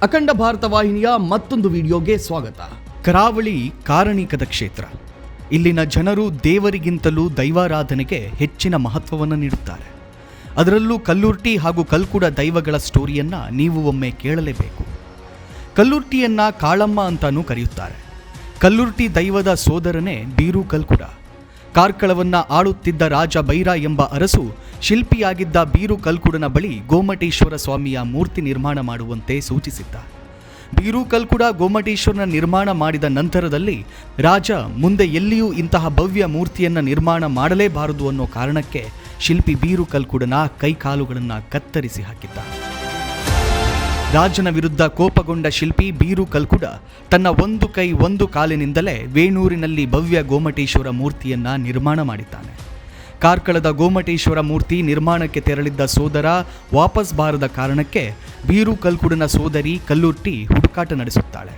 ಅಖಂಡ ಭಾರತ ವಾಹಿನಿಯ ಮತ್ತೊಂದು ವಿಡಿಯೋಗೆ ಸ್ವಾಗತ. ಕರಾವಳಿ ಕಾರಣಿಕದ ಕ್ಷೇತ್ರ. ಇಲ್ಲಿನ ಜನರು ದೇವರಿಗಿಂತಲೂ ದೈವಾರಾಧನೆಗೆ ಹೆಚ್ಚಿನ ಮಹತ್ವವನ್ನು ನೀಡುತ್ತಾರೆ. ಅದರಲ್ಲೂ ಕಲ್ಲುರ್ಟಿ ಹಾಗೂ ಕಲ್ಕುಡ ದೈವಗಳ ಸ್ಟೋರಿಯನ್ನ ನೀವು ಒಮ್ಮೆ ಕೇಳಲೇಬೇಕು. ಕಲ್ಲುರ್ಟಿಯನ್ನ ಕಾಳಮ್ಮ ಅಂತಾನೂ ಕರೆಯುತ್ತಾರೆ. ಕಲ್ಲುರ್ಟಿ ದೈವದ ಸೋದರನೇ ಬೀರು ಕಲ್ಕುಡ. ಕಾರ್ಕಳವನ್ನ ಆಳುತ್ತಿದ್ದ ರಾಜ ಬೈರ ಎಂಬ ಅರಸು ಶಿಲ್ಪಿಯಾಗಿದ್ದ ಬೀರು ಕಲ್ಕುಡನ ಬಳಿ ಗೋಮಟೇಶ್ವರ ಸ್ವಾಮಿಯ ಮೂರ್ತಿ ನಿರ್ಮಾಣ ಮಾಡುವಂತೆ ಸೂಚಿಸಿದ್ದ. ಬೀರು ಕಲ್ಕುಡ ಗೋಮಟೇಶ್ವರನ ನಿರ್ಮಾಣ ಮಾಡಿದ ನಂತರದಲ್ಲಿ ರಾಜ ಮುಂದೆ ಎಲ್ಲಿಯೂ ಇಂತಹ ಭವ್ಯ ಮೂರ್ತಿಯನ್ನು ನಿರ್ಮಾಣ ಮಾಡಲೇಬಾರದು ಅನ್ನೋ ಕಾರಣಕ್ಕೆ ಶಿಲ್ಪಿ ಬೀರು ಕಲ್ಕುಡನ ಕೈಕಾಲುಗಳನ್ನು ಕತ್ತರಿಸಿ ಹಾಕಿದ್ದ. ರಾಜನ ವಿರುದ್ಧ ಕೋಪಗೊಂಡ ಶಿಲ್ಪಿ ಬೀರು ಕಲ್ಕುಡ ತನ್ನ ಒಂದು ಕೈ ಒಂದು ಕಾಲಿನಿಂದಲೇ ವೇಣೂರಿನಲ್ಲಿ ಭವ್ಯ ಗೋಮಟೇಶ್ವರ ಮೂರ್ತಿಯನ್ನ ನಿರ್ಮಾಣ ಮಾಡಿದ್ದಾನೆ. ಕಾರ್ಕಳದ ಗೋಮಟೇಶ್ವರ ಮೂರ್ತಿ ನಿರ್ಮಾಣಕ್ಕೆ ತೆರಳಿದ್ದ ಸೋದರ ವಾಪಸ್ ಬಾರದ ಕಾರಣಕ್ಕೆ ಬೀರು ಕಲ್ಕುಡನ ಸೋದರಿ ಕಲ್ಲುರ್ಟಿ ಹುಡುಕಾಟ ನಡೆಸುತ್ತಾಳೆ.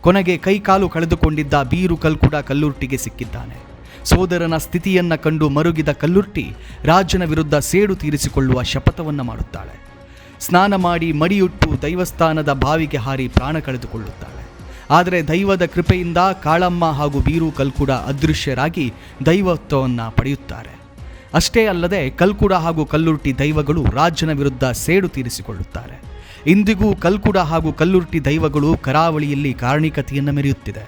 ಕೊನೆಗೆ ಕೈಕಾಲು ಕಳೆದುಕೊಂಡಿದ್ದ ಬೀರು ಕಲ್ಕುಡ ಕಲ್ಲುರ್ಟಿಗೆ ಸಿಕ್ಕಿದ್ದಾನೆ. ಸೋದರನ ಸ್ಥಿತಿಯನ್ನ ಕಂಡು ಮರುಗಿದ ಕಲ್ಲುರ್ಟಿ ರಾಜನ ವಿರುದ್ಧ ಸೇಡು ತೀರಿಸಿಕೊಳ್ಳುವ ಶಪಥವನ್ನ ಮಾಡುತ್ತಾಳೆ. ಸ್ನಾನ ಮಾಡಿ ಮಡಿಯುಟ್ಟು ದೈವಸ್ಥಾನದ ಬಾವಿಗೆ ಹಾರಿ ಪ್ರಾಣ ಕಳೆದುಕೊಳ್ಳುತ್ತಾಳೆ. ಆದರೆ ದೈವದ ಕೃಪೆಯಿಂದ ಕಾಳಮ್ಮ ಹಾಗೂ ಬೀರು ಕಲ್ಕುಡ ಅದೃಶ್ಯರಾಗಿ ದೈವತ್ವವನ್ನು ಪಡೆಯುತ್ತಾರೆ. ಅಷ್ಟೇ ಅಲ್ಲದೆ ಕಲ್ಕುಡ ಹಾಗೂ ಕಲ್ಲುರ್ಟಿ ದೈವಗಳು ರಾಜನ ವಿರುದ್ಧ ಸೇಡು ತೀರಿಸಿಕೊಳ್ಳುತ್ತಾರೆ. ಇಂದಿಗೂ ಕಲ್ಕುಡ ಹಾಗೂ ಕಲ್ಲುರ್ಟಿ ದೈವಗಳು ಕರಾವಳಿಯಲ್ಲಿ ಕಾರಣಿಕತೆಯನ್ನು ಮೆರೆಯುತ್ತಿದೆ.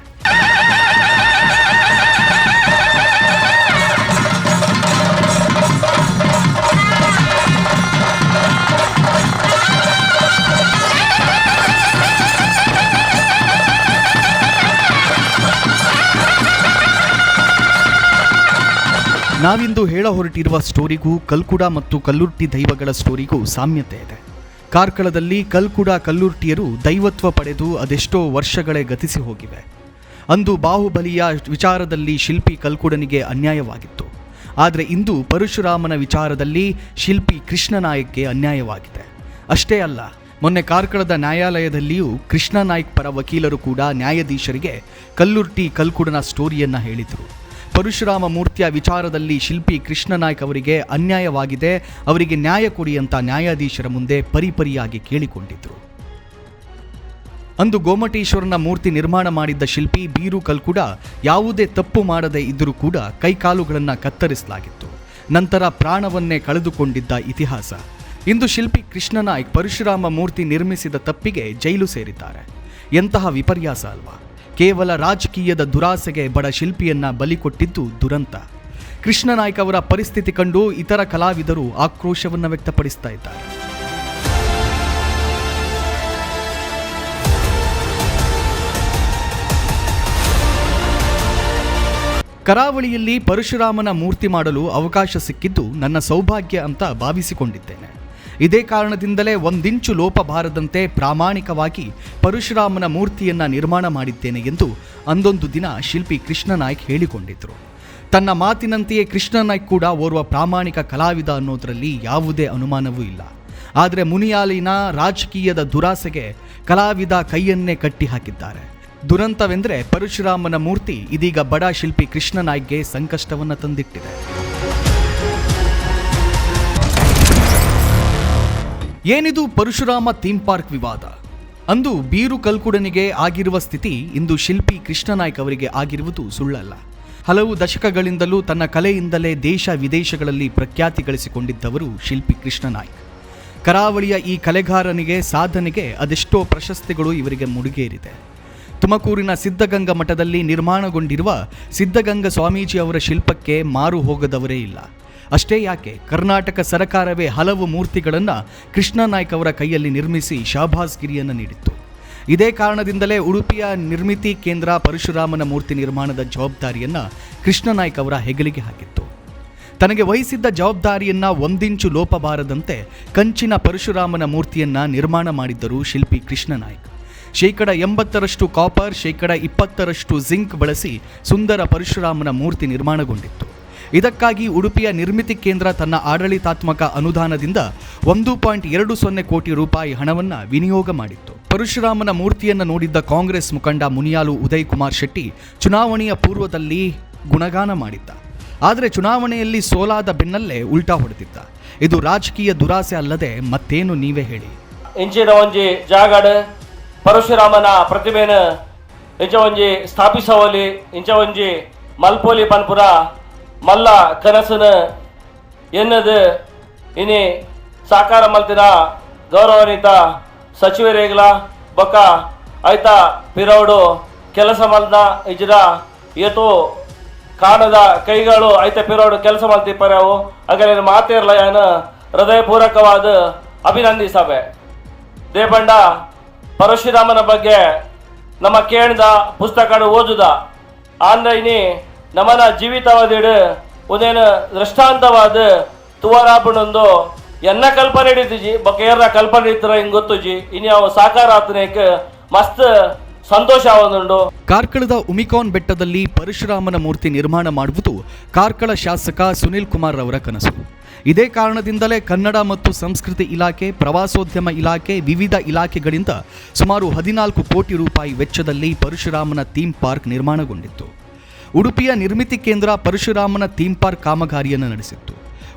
ನಾವಿಂದು ಹೇಳ ಹೊರಟಿರುವ ಸ್ಟೋರಿಗೂ ಕಲ್ಕುಡ ಮತ್ತು ಕಲ್ಲುರ್ಟಿ ದೈವಗಳ ಸ್ಟೋರಿಗೂ ಸಾಮ್ಯತೆ ಇದೆ. ಕಾರ್ಕಳದಲ್ಲಿ ಕಲ್ಕುಡ ಕಲ್ಲುರ್ಟಿಯರು ದೈವತ್ವ ಪಡೆದು ಅದೆಷ್ಟೋ ವರ್ಷಗಳೇ ಗತಿಸಿ ಹೋಗಿವೆ. ಅಂದು ಬಾಹುಬಲಿಯ ವಿಚಾರದಲ್ಲಿ ಶಿಲ್ಪಿ ಕಲ್ಕುಡನಿಗೆ ಅನ್ಯಾಯವಾಗಿತ್ತು. ಆದರೆ ಇಂದು ಪರಶುರಾಮನ ವಿಚಾರದಲ್ಲಿ ಶಿಲ್ಪಿ ಕೃಷ್ಣನಾಯಕ್ಗೆ ಅನ್ಯಾಯವಾಗಿದೆ. ಅಷ್ಟೇ ಅಲ್ಲ, ಮೊನ್ನೆ ಕಾರ್ಕಳದ ನ್ಯಾಯಾಲಯದಲ್ಲಿಯೂ ಕೃಷ್ಣನಾಯ್ಕ್ ಪರ ವಕೀಲರು ಕೂಡ ನ್ಯಾಯಾಧೀಶರಿಗೆ ಕಲ್ಲುರ್ಟಿ ಕಲ್ಕುಡನ ಸ್ಟೋರಿಯನ್ನ ಹೇಳಿದರು. ಪರಶುರಾಮ ಮೂರ್ತಿಯ ವಿಚಾರದಲ್ಲಿ ಶಿಲ್ಪಿ ಕೃಷ್ಣನಾಯ್ಕ್ ಅವರಿಗೆ ಅನ್ಯಾಯವಾಗಿದೆ, ಅವರಿಗೆ ನ್ಯಾಯ ಕೊಡಿ ಅಂತ ನ್ಯಾಯಾಧೀಶರ ಮುಂದೆ ಪರಿಪರಿಯಾಗಿ ಕೇಳಿಕೊಂಡಿದ್ರು. ಅಂದು ಗೋಮಟೇಶ್ವರನ ಮೂರ್ತಿ ನಿರ್ಮಾಣ ಮಾಡಿದ್ದ ಶಿಲ್ಪಿ ಬೀರು ಕಲ್ಕುಡ ಯಾವುದೇ ತಪ್ಪು ಮಾಡದೇ ಇದ್ದರೂ ಕೂಡ ಕೈಕಾಲುಗಳನ್ನು ಕತ್ತರಿಸಲಾಗಿತ್ತು. ನಂತರ ಪ್ರಾಣವನ್ನೇ ಕಳೆದುಕೊಂಡಿದ್ದ ಇತಿಹಾಸ. ಇಂದು ಶಿಲ್ಪಿ ಕೃಷ್ಣನಾಯ್ಕ್ ಪರಶುರಾಮ ಮೂರ್ತಿ ನಿರ್ಮಿಸಿದ ತಪ್ಪಿಗೆ ಜೈಲು ಸೇರಿದ್ದಾರೆ. ಎಂತಹ ವಿಪರ್ಯಾಸ ಅಲ್ವಾ? ಕೇವಲ ರಾಜಕೀಯದ ದುರಾಸೆಗೆ ಬಡ ಶಿಲ್ಪಿಯನ್ನ ಬಲಿ ಕೊಟ್ಟಿದ್ದು ದುರಂತ. ಕೃಷ್ಣನಾಯ್ಕ್ ಅವರ ಪರಿಸ್ಥಿತಿ ಕಂಡು ಇತರ ಕಲಾವಿದರು ಆಕ್ರೋಶವನ್ನು ವ್ಯಕ್ತಪಡಿಸ್ತಾ ಇದ್ದಾರೆ. ಕರಾವಳಿಯಲ್ಲಿ ಪರಶುರಾಮನ ಮೂರ್ತಿ ಮಾಡಲು ಅವಕಾಶ ಸಿಕ್ಕಿದ್ದು ನನ್ನ ಸೌಭಾಗ್ಯ ಅಂತ ಭಾವಿಸಿಕೊಂಡಿದ್ದೇನೆ. ಇದೇ ಕಾರಣದಿಂದಲೇ ಒಂದಿಂಚು ಲೋಪ ಬಾರದಂತೆ ಪ್ರಾಮಾಣಿಕವಾಗಿ ಪರಶುರಾಮನ ಮೂರ್ತಿಯನ್ನ ನಿರ್ಮಾಣ ಮಾಡಿದ್ದೇನೆ ಎಂದು ಅಂದೊಂದು ದಿನ ಶಿಲ್ಪಿ ಕೃಷ್ಣನಾಯ್ಕ್ ಹೇಳಿಕೊಂಡಿದ್ರು. ತನ್ನ ಮಾತಿನಂತೆಯೇ ಕೃಷ್ಣನಾಯ್ಕ್ ಕೂಡ ಓರ್ವ ಪ್ರಾಮಾಣಿಕ ಕಲಾವಿದ ಅನ್ನೋದರಲ್ಲಿ ಯಾವುದೇ ಅನುಮಾನವೂ ಇಲ್ಲ. ಆದರೆ ಮುನಿಯಾಲಿನ ರಾಜಕೀಯದ ದುರಾಸೆಗೆ ಕಲಾವಿದ ಕೈಯನ್ನೇ ಕಟ್ಟಿ ಹಾಕಿದ್ದಾರೆ. ದುರಂತವೆಂದರೆ ಪರಶುರಾಮನ ಮೂರ್ತಿ ಇದೀಗ ಬಡ ಶಿಲ್ಪಿ ಕೃಷ್ಣನಾಯ್ಕ್ಗೆ ಸಂಕಷ್ಟವನ್ನು ತಂದಿಟ್ಟಿದೆ. ಏನಿದು ಪರಶುರಾಮ ಥೀಮ್ ಪಾರ್ಕ್ ವಿವಾದ? ಅಂದು ಬೀರು ಕಲ್ಕುಡನಿಗೆ ಆಗಿರುವ ಸ್ಥಿತಿ ಇಂದು ಶಿಲ್ಪಿ ಕೃಷ್ಣನಾಯ್ಕ್ ಅವರಿಗೆ ಆಗಿರುವುದು ಸುಳ್ಳಲ್ಲ. ಹಲವು ದಶಕಗಳಿಂದಲೂ ತನ್ನ ಕಲೆಯಿಂದಲೇ ದೇಶ ವಿದೇಶಗಳಲ್ಲಿ ಪ್ರಖ್ಯಾತಿ ಗಳಿಸಿಕೊಂಡಿದ್ದವರು ಶಿಲ್ಪಿ ಕೃಷ್ಣನಾಯ್ಕ್. ಕರಾವಳಿಯ ಈ ಕಲೆಗಾರನಿಗೆ ಸಾಧನೆಗೆ ಅದೆಷ್ಟೋ ಪ್ರಶಸ್ತಿಗಳು ಇವರಿಗೆ ಮುಡಿಗೇರಿದೆ. ತುಮಕೂರಿನ ಸಿದ್ಧಗಂಗಾ ಮಠದಲ್ಲಿ ನಿರ್ಮಾಣಗೊಂಡಿರುವ ಸಿದ್ಧಗಂಗಾ ಸ್ವಾಮೀಜಿ ಅವರ ಶಿಲ್ಪಕ್ಕೆ ಮಾರು ಹೋಗದವರೇ ಇಲ್ಲ. ಅಷ್ಟೇ ಯಾಕೆ, ಕರ್ನಾಟಕ ಸರ್ಕಾರವೇ ಹಲವು ಮೂರ್ತಿಗಳನ್ನು ಕೃಷ್ಣನಾಯ್ಕ್ ಅವರ ಕೈಯಲ್ಲಿ ನಿರ್ಮಿಸಿ ಶಾಬಾಸ್ಗಿರಿಯನ್ನು ನೀಡಿತ್ತು. ಇದೇ ಕಾರಣದಿಂದಲೇ ಉಡುಪಿಯ ನಿರ್ಮಿತಿ ಕೇಂದ್ರ ಪರಶುರಾಮನ ಮೂರ್ತಿ ನಿರ್ಮಾಣದ ಜವಾಬ್ದಾರಿಯನ್ನು ಕೃಷ್ಣನಾಯ್ಕ್ ಅವರ ಹೆಗಲಿಗೆ ಹಾಕಿತ್ತು. ತನಗೆ ವಹಿಸಿದ್ದ ಜವಾಬ್ದಾರಿಯನ್ನು ಒಂದಿಂಚು ಲೋಪ ಬಾರದಂತೆ ಕಂಚಿನ ಪರಶುರಾಮನ ಮೂರ್ತಿಯನ್ನು ನಿರ್ಮಾಣ ಮಾಡಿದ್ದರು ಶಿಲ್ಪಿ ಕೃಷ್ಣನಾಯ್ಕ್. 80% ಕಾಪರ್, 20% ಜಿಂಕ್ ಬಳಸಿ ಸುಂದರ ಪರಶುರಾಮನ ಮೂರ್ತಿ ನಿರ್ಮಾಣಗೊಂಡಿತ್ತು. ಇದಕ್ಕಾಗಿ ಉಡುಪಿಯ ನಿರ್ಮಿತಿ ಕೇಂದ್ರ ತನ್ನ ಆಡಳಿತಾತ್ಮಕ ಅನುದಾನದಿಂದ 1.20 ಕೋಟಿ ರೂಪಾಯಿ ಹಣವನ್ನು ವಿನಿಯೋಗ ಮಾಡಿತ್ತು. ಪರಶುರಾಮನ ಮೂರ್ತಿಯನ್ನು ನೋಡಿದ್ದ ಕಾಂಗ್ರೆಸ್ ಮುಖಂಡ ಮುನಿಯಾಲು ಉದಯ್ ಕುಮಾರ್ ಶೆಟ್ಟಿ ಚುನಾವಣೆಯ ಪೂರ್ವದಲ್ಲಿ ಗುಣಗಾನ ಮಾಡಿದ್ದ. ಆದರೆ ಚುನಾವಣೆಯಲ್ಲಿ ಸೋಲಾದ ಬೆನ್ನಲ್ಲೇ ಉಲ್ಟಾ ಹೊಡೆದಿದ್ದ. ಇದು ರಾಜಕೀಯ ದುರಾಸೆ ಅಲ್ಲದೆ ಮತ್ತೇನು, ನೀವೇ ಹೇಳಿ. ಇಂಚಿನ ಒಂಜಿ ಜಾಗಡ್ ಪರಶುರಾಮನ ಪ್ರತಿಮೆನ ಇಂಚ ಒಂಜಿ ಸ್ಥಾಪಿಸವಲಿ ಇಂಚ ಒಂಜಿ ಮಲ್ಪೋಲಿ ಪನ್ಪುರ ಮಲ್ಲ ಕನಸನ ಎನ್ನದು ಇನಿ ಸಾಕಾರ ಮಲ್ತಿನ ಗೌರವಾನ್ವಿತ ಸಚಿವರೇಗಲ ಬೊಕ್ಕ ಐತ ಪಿರೌಡು ಕೆಲಸ ಮಲ್ದ ಇಜ್ರ ಏತು ಕಾಣದ ಕೈಗಳು ಐತ ಪಿರೌಡು ಕೆಲಸ ಮಲ್ತಿಪ್ಪರವು ಹಾಗೆ ಮಾತೇರ್ಲ ಏನು ಹೃದಯಪೂರ್ವಕವಾದ ಅಭಿನಂದಿಸಬೆ. ದೇಪಂಡ ಪರಶುರಾಮನ ಬಗ್ಗೆ ನಮ್ಮ ಕೇಳಿದ ಪುಸ್ತಕ ಓದುದ ಆಂದ್ರ ಇನಿ ನಮ್ಮನ ಜೀವಿತವಾದಿಡು ಒಂದೇನು ದೃಷ್ಟಾಂತವಾದ ತುವರಾಪಣೊಂದು ಎನ್ನ ಕಲ್ಪನೆ ಹಿಡಿತೀಜಿ ಬೊಕ್ಕ ಕಲ್ಪನೆ ಇತ್ತರ ಹಿಂಗೆ ಗೊತ್ತುಜಿ ಇನಿ ಅವು ಸಾಕಾರ ಆತನೇಕ ಮಸ್ತ್ ಸಂತೋಷ ಆವದುಂಡು. ಕಾರ್ಕಳದ ಉಮಿಕಾನ್ ಬೆಟ್ಟದಲ್ಲಿ ಪರಶುರಾಮನ ಮೂರ್ತಿ ನಿರ್ಮಾಣ ಮಾಡುವುದು ಕಾರ್ಕಳ ಶಾಸಕ ಸುನಿಲ್ ಕುಮಾರ್ ಅವರ ಕನಸು. ಇದೇ ಕಾರಣದಿಂದಲೇ ಕನ್ನಡ ಮತ್ತು ಸಂಸ್ಕೃತಿ ಇಲಾಖೆ, ಪ್ರವಾಸೋದ್ಯಮ ಇಲಾಖೆ, ವಿವಿಧ ಇಲಾಖೆಗಳಿಂದ ಸುಮಾರು 14 ಕೋಟಿ ರೂಪಾಯಿ ವೆಚ್ಚದಲ್ಲಿ ಪರಶುರಾಮನ ಥೀಮ್ ಪಾರ್ಕ್ ನಿರ್ಮಾಣಗೊಂಡಿತ್ತು. ಉಡುಪಿಯ ನಿರ್ಮಿತಿ ಕೇಂದ್ರ ಪರಶುರಾಮನ ಥೀಮ್ ಪಾರ್ಕ್ ಕಾಮಗಾರಿಯನ್ನು ನಡೆಸಿತ್ತು.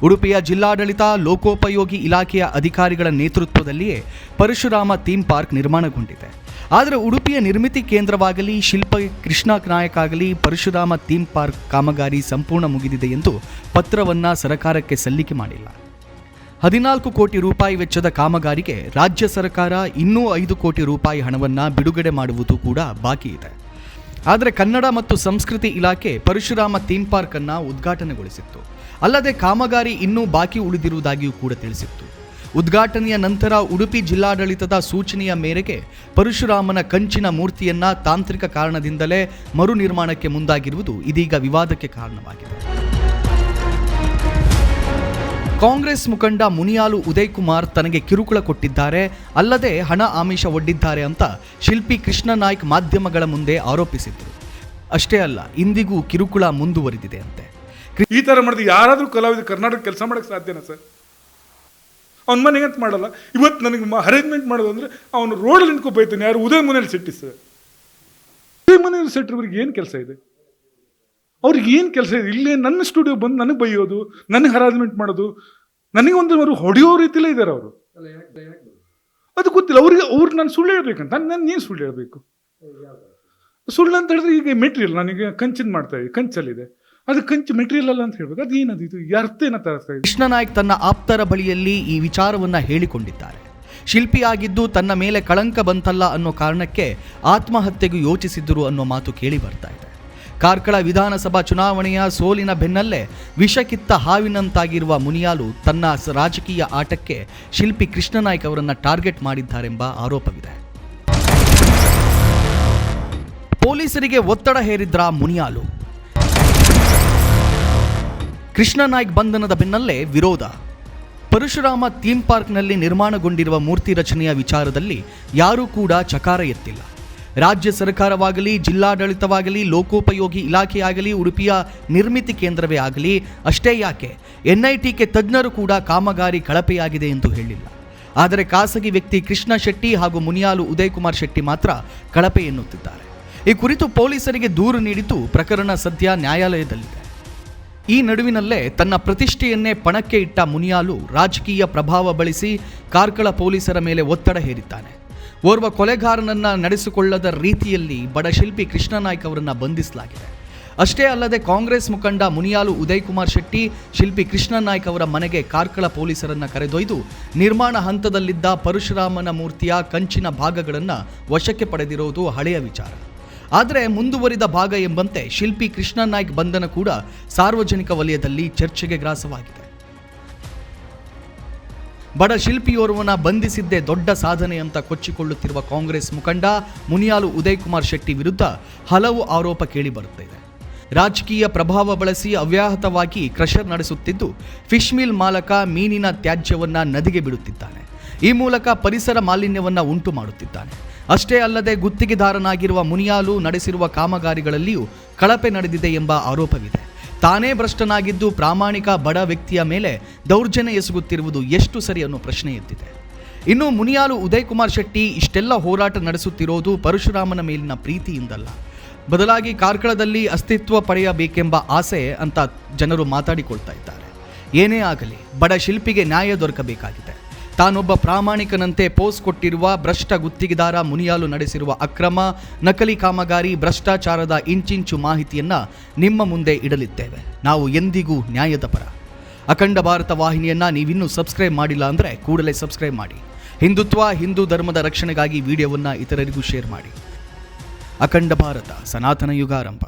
ಉಡುಪಿಯ ಜಿಲ್ಲಾಡಳಿತ, ಲೋಕೋಪಯೋಗಿ ಇಲಾಖೆಯ ಅಧಿಕಾರಿಗಳ ನೇತೃತ್ವದಲ್ಲಿಯೇ ಪರಶುರಾಮ ಥೀಮ್ ಪಾರ್ಕ್ ನಿರ್ಮಾಣಗೊಂಡಿದೆ. ಆದರೆ ಉಡುಪಿಯ ನಿರ್ಮಿತಿ ಕೇಂದ್ರವಾಗಲಿ, ಶಿಲ್ಪ ಕೃಷ್ಣ ನಾಯಕ್ ಆಗಲಿ ಪರಶುರಾಮ ಥೀಮ್ ಪಾರ್ಕ್ ಕಾಮಗಾರಿ ಸಂಪೂರ್ಣ ಮುಗಿದಿದೆ ಎಂದು ಪತ್ರವನ್ನು ಸರ್ಕಾರಕ್ಕೆ ಸಲ್ಲಿಕೆ ಮಾಡಿಲ್ಲ. 14 ಕೋಟಿ ರೂಪಾಯಿ ವೆಚ್ಚದ ಕಾಮಗಾರಿಗೆ ರಾಜ್ಯ ಸರ್ಕಾರ ಇನ್ನೂ 5 ಕೋಟಿ ರೂಪಾಯಿ ಹಣವನ್ನು ಬಿಡುಗಡೆ ಮಾಡುವುದು ಕೂಡ ಬಾಕಿ ಇದೆ. ಆದರೆ ಕನ್ನಡ ಮತ್ತು ಸಂಸ್ಕೃತಿ ಇಲಾಖೆ ಪರಶುರಾಮ ಥೀಮ್ ಪಾರ್ಕ್ ಅನ್ನು ಉದ್ಘಾಟನೆಗೊಳಿಸಿತ್ತು. ಅಲ್ಲದೆ ಕಾಮಗಾರಿ ಇನ್ನೂ ಬಾಕಿ ಉಳಿದಿರುವುದಾಗಿಯೂ ಕೂಡ ತಿಳಿಸಿತ್ತು. ಉದ್ಘಾಟನೆಯ ನಂತರ ಉಡುಪಿ ಜಿಲ್ಲಾಡಳಿತದ ಸೂಚನೆಯ ಮೇರೆಗೆ ಪರಶುರಾಮನ ಕಂಚಿನ ಮೂರ್ತಿಯನ್ನ ತಾಂತ್ರಿಕ ಕಾರಣದಿಂದಲೇ ಮರು ನಿರ್ಮಾಣಕ್ಕೆ ಮುಂದಾಗಿರುವುದು ಇದೀಗ ವಿವಾದಕ್ಕೆ ಕಾರಣವಾಗಿದೆ. ಕಾಂಗ್ರೆಸ್ ಮುಖಂಡ ಮುನಿಯಾಲು ಉದಯ್ ಕುಮಾರ್ ತನಗೆ ಕಿರುಕುಳ ಕೊಟ್ಟಿದ್ದಾರೆ, ಅಲ್ಲದೆ ಹಣ ಆಮಿಷ ಒಡ್ಡಿದ್ದಾರೆ ಅಂತ ಶಿಲ್ಪಿ ಕೃಷ್ಣ ನಾಯ್ಕ್ ಮಾಧ್ಯಮಗಳ ಮುಂದೆ ಆರೋಪಿಸಿದ್ರು. ಅಷ್ಟೇ ಅಲ್ಲ, ಇಂದಿಗೂ ಕಿರುಕುಳ ಮುಂದುವರಿದಿದೆ ಅಂತೆ. ಈ ತರ ಮಾಡಿದ್ರೆ ಯಾರಾದ್ರೂ ಕಲಾವಿದ ಕರ್ನಾಟಕ ಕೆಲಸ ಮಾಡಕ್ಕೆ ಸಾಧ್ಯನಾ ಸರ್? ಅವ್ನ ಮನೆಗೆ ಅಂತ ಮಾಡಲ್ಲ. ಇವತ್ತು ನನಗೆ ಅರೇಂಜ್ಮೆಂಟ್ ಮಾಡೋದು ಅಂದ್ರೆ ಅವನು ರೋಡಲ್ಲಿ ನಿಂತ್ಕೊ ಬೈತಾನೆ. ಯಾರು? ಉದಯ ಮನೇಲಿ ಸೆಟ್ಟಿ ಸರ್. ಉದಯ ಮನೇಲಿ ಸೆಟ್ರವ್ರಿಗೆ ಏನು ಕೆಲಸ ಇದೆ? ಅವ್ರಿಗೆ ಏನು ಕೆಲಸ ಇದೆ? ಇಲ್ಲೇ ನನ್ನ ಸ್ಟುಡಿಯೋ ಬಂದು ನನಗೆ ಬೈಯೋದು, ನನಗೆ ಹರಾಜ್ಮೆಂಟ್ ಮಾಡೋದು, ನನಗೆ ಒಂದು ಹೊಡೆಯೋ ರೀತಿಲೇ ಇದ್ದಾರೆ ಅವರು. ಅದು ಗೊತ್ತಿಲ್ಲ ಅವ್ರಿಗೆ ನಾನು ಸುಳ್ಳು ಹೇಳ್ಬೇಕಂತ ನಾನು ಏನು ಸುಳ್ಳು ಹೇಳ್ಬೇಕು? ಸುಳ್ಳು ಅಂತ ಹೇಳಿದ್ರೆ ಈಗ ಮೆಟೀರಿಯಲ್ ನನಗೆ ಕಂಚಿನ ಮಾಡ್ತಾ ಇದ್ದೀವಿ, ಕಂಚಲ್ಲಿದೆ, ಅದು ಕಂಚು ಮೆಟೀರಿಯಲ್ ಅಲ್ಲ ಅಂತ ಹೇಳ್ಬೇಕು. ಅದು ಏನದು? ಇದು ಅರ್ಥ ಏನ ತರಿಸ್ತಾ ಇದೆ? ಕೃಷ್ಣ ನಾಯ್ಕ್ ತನ್ನ ಆಪ್ತರ ಬಳಿಯಲ್ಲಿ ಈ ವಿಚಾರವನ್ನ ಹೇಳಿಕೊಂಡಿದ್ದಾರೆ. ಶಿಲ್ಪಿಯಾಗಿದ್ದು ತನ್ನ ಮೇಲೆ ಕಳಂಕ ಬಂತಲ್ಲ ಅನ್ನೋ ಕಾರಣಕ್ಕೆ ಆತ್ಮಹತ್ಯೆಗೂ ಯೋಚಿಸಿದ್ದರು ಅನ್ನೋ ಮಾತು ಕೇಳಿ ಬರ್ತಾ ಇದೆ. ಕಾರ್ಕಳ ವಿಧಾನಸಭಾ ಚುನಾವಣೆಯ ಸೋಲಿನ ಬೆನ್ನಲ್ಲೇ ವಿಷಕಿತ್ತ ಹಾವಿನಂತಾಗಿರುವ ಮುನಿಯಾಲು ತನ್ನ ರಾಜಕೀಯ ಆಟಕ್ಕೆ ಶಿಲ್ಪಿ ಕೃಷ್ಣ ನಾಯ್ಕ್ ಅವರನ್ನ ಟಾರ್ಗೆಟ್ ಮಾಡಿದ್ದಾರೆಂಬ ಆರೋಪವಿದೆ. ಪೊಲೀಸರಿಗೆ ಒತ್ತಡ ಹೇರಿದ್ರ ಮುನಿಯಾಲು. ಕೃಷ್ಣ ನಾಯ್ಕ್ ಬಂಧನದ ಬೆನ್ನಲ್ಲೇ ವಿರೋಧ. ಪರಶುರಾಮ ಥೀಮ್ ಪಾರ್ಕ್ನಲ್ಲಿ ನಿರ್ಮಾಣಗೊಂಡಿರುವ ಮೂರ್ತಿ ರಚನೆಯ ವಿಚಾರದಲ್ಲಿ ಯಾರೂ ಕೂಡ ಚಕಾರ ಎತ್ತಿಲ್ಲ. ರಾಜ್ಯ ಸರ್ಕಾರವಾಗಲಿ, ಜಿಲ್ಲಾಡಳಿತವಾಗಲಿ, ಲೋಕೋಪಯೋಗಿ ಇಲಾಖೆಯಾಗಲಿ, ಉಡುಪಿಯ ನಿರ್ಮಿತಿ ಕೇಂದ್ರವೇ ಆಗಲಿ, ಅಷ್ಟೇ ಯಾಕೆ NITK ತಜ್ಞರು ಕೂಡ ಕಾಮಗಾರಿ ಕಳಪೆಯಾಗಿದೆ ಎಂದು ಹೇಳಿಲ್ಲ. ಆದರೆ ಖಾಸಗಿ ವ್ಯಕ್ತಿ ಕೃಷ್ಣ ಶೆಟ್ಟಿ ಹಾಗೂ ಮುನಿಯಾಲು ಉದಯ್ ಕುಮಾರ್ ಶೆಟ್ಟಿ ಮಾತ್ರ ಕಳಪೆ ಎನ್ನುತ್ತಿದ್ದಾರೆ. ಈ ಕುರಿತು ಪೊಲೀಸರಿಗೆ ದೂರು ನೀಡಿದ್ದು ಪ್ರಕರಣ ಸದ್ಯ ನ್ಯಾಯಾಲಯದಲ್ಲಿದೆ. ಈ ನಡುವಿನಲ್ಲೇ ತನ್ನ ಪ್ರತಿಷ್ಠೆಯನ್ನೇ ಪಣಕ್ಕೆ ಇಟ್ಟ ಮುನಿಯಾಲು ರಾಜಕೀಯ ಪ್ರಭಾವ ಬಳಸಿ ಕಾರ್ಕಳ ಪೊಲೀಸರ ಮೇಲೆ ಒತ್ತಡ ಹೇರಿದ್ದಾನೆ. ಓರ್ವ ಕೊಲೆಗಾರನನ್ನ ನಡೆಸಿಕೊಳ್ಳದ ರೀತಿಯಲ್ಲಿ ಬಡ ಶಿಲ್ಪಿ ಕೃಷ್ಣ ನಾಯ್ಕ್ ಅವರನ್ನ ಬಂಧಿಸಲಾಗಿದೆ. ಅಷ್ಟೇ ಅಲ್ಲದೆ ಕಾಂಗ್ರೆಸ್ ಮುಖಂಡ ಮುನಿಯಾಲು ಉದಯ್ ಕುಮಾರ್ ಶೆಟ್ಟಿ ಶಿಲ್ಪಿ ಕೃಷ್ಣ ನಾಯ್ಕ್ ಅವರ ಮನೆಗೆ ಕಾರ್ಕಳ ಪೊಲೀಸರನ್ನ ಕರೆದೊಯ್ದು ನಿರ್ಮಾಣ ಹಂತದಲ್ಲಿದ್ದ ಪರಶುರಾಮನ ಮೂರ್ತಿಯ ಕಂಚಿನ ಭಾಗಗಳನ್ನು ವಶಕ್ಕೆ ಪಡೆದಿರುವುದು ಹಳೆಯ ವಿಚಾರ. ಆದರೆ ಮುಂದುವರಿದ ಭಾಗ ಎಂಬಂತೆ ಶಿಲ್ಪಿ ಕೃಷ್ಣ ನಾಯ್ಕ್ ಬಂಧನ ಕೂಡ ಸಾರ್ವಜನಿಕ ವಲಯದಲ್ಲಿ ಚರ್ಚೆಗೆ ಗ್ರಾಸವಾಗಿದೆ. ಬಡ ಶಿಲ್ಪಿಯೋರ್ವನ ಬಂಧಿಸಿದ್ದೇ ದೊಡ್ಡ ಸಾಧನೆ ಅಂತ ಕೊಚ್ಚಿಕೊಳ್ಳುತ್ತಿರುವ ಕಾಂಗ್ರೆಸ್ ಮುಖಂಡ ಮುನಿಯಾಲು ಉದಯ್ ಕುಮಾರ್ ಶೆಟ್ಟಿ ವಿರುದ್ಧ ಹಲವು ಆರೋಪ ಕೇಳಿಬರುತ್ತಿದೆ. ರಾಜಕೀಯ ಪ್ರಭಾವ ಬಳಸಿ ಅವ್ಯಾಹತವಾಗಿ ಕ್ರಷರ್ ನಡೆಸುತ್ತಿದ್ದು, ಫಿಶ್ ಮಿಲ್ ಮಾಲಕ ಮೀನಿನ ತ್ಯಾಜ್ಯವನ್ನ ನದಿಗೆ ಬಿಡುತ್ತಿದ್ದಾನೆ. ಈ ಮೂಲಕ ಪರಿಸರ ಮಾಲಿನ್ಯವನ್ನ ಉಂಟು ಮಾಡುತ್ತಿದ್ದಾನೆ. ಅಷ್ಟೇ ಅಲ್ಲದೆ ಗುತ್ತಿಗೆದಾರನಾಗಿರುವ ಮುನಿಯಾಲು ನಡೆಸಿರುವ ಕಾಮಗಾರಿಗಳಲ್ಲಿಯೂ ಕಳಪೆ ನಡೆದಿದೆ ಎಂಬ ಆರೋಪವಿದೆ. ತಾನೇ ಭ್ರಷ್ಟನಾಗಿದ್ದು ಪ್ರಾಮಾಣಿಕ ಬಡ ವ್ಯಕ್ತಿಯ ಮೇಲೆ ದೌರ್ಜನ್ಯ ಎಸಗುತ್ತಿರುವುದು ಎಷ್ಟು ಸರಿ ಅನ್ನೋ ಪ್ರಶ್ನೆ ಎದ್ದಿದೆ. ಇನ್ನು ಮುನಿಯಾಲು ಉದಯ್ ಕುಮಾರ್ ಶೆಟ್ಟಿ ಇಷ್ಟೆಲ್ಲ ಹೋರಾಟ ನಡೆಸುತ್ತಿರೋದು ಪರಶುರಾಮನ ಮೇಲಿನ ಪ್ರೀತಿಯಿಂದಲ್ಲ, ಬದಲಾಗಿ ಕಾರ್ಕಳದಲ್ಲಿ ಅಸ್ತಿತ್ವ ಪಡೆಯಬೇಕೆಂಬ ಆಸೆ ಅಂತ ಜನರು ಮಾತಾಡಿಕೊಳ್ತಾ ಇದ್ದಾರೆ. ಏನೇ ಆಗಲಿ ಬಡ ಶಿಲ್ಪಿಗೆ ನ್ಯಾಯ ದೊರಕಬೇಕಾಗಿದೆ. ತಾನೊಬ್ಬ ಪ್ರಾಮಾಣಿಕನಂತೆ ಪೋಸ್ ಕೊಟ್ಟಿರುವ ಭ್ರಷ್ಟ ಗುತ್ತಿಗೆದಾರ ಮುನಿಯಾಲು ನಡೆಸಿರುವ ಅಕ್ರಮ, ನಕಲಿ ಕಾಮಗಾರಿ, ಭ್ರಷ್ಟಾಚಾರದ ಇಂಚಿಂಚು ಮಾಹಿತಿಯನ್ನ ನಿಮ್ಮ ಮುಂದೆ ಇಡಲಿದ್ದೇವೆ. ನಾವು ಎಂದಿಗೂ ನ್ಯಾಯದ ಪರ. ಅಖಂಡ ಭಾರತ ವಾಹಿನಿಯನ್ನ ನೀವಿನ್ನೂ ಸಬ್ಸ್ಕ್ರೈಬ್ ಮಾಡಿಲ್ಲ ಅಂದರೆ ಕೂಡಲೇ ಸಬ್ಸ್ಕ್ರೈಬ್ ಮಾಡಿ. ಹಿಂದುತ್ವ, ಹಿಂದೂ ಧರ್ಮದ ರಕ್ಷಣೆಗಾಗಿ ವಿಡಿಯೋವನ್ನು ಇತರರಿಗೂ ಶೇರ್ ಮಾಡಿ. ಅಖಂಡ ಭಾರತ, ಸನಾತನ ಯುಗಾರಂಭ.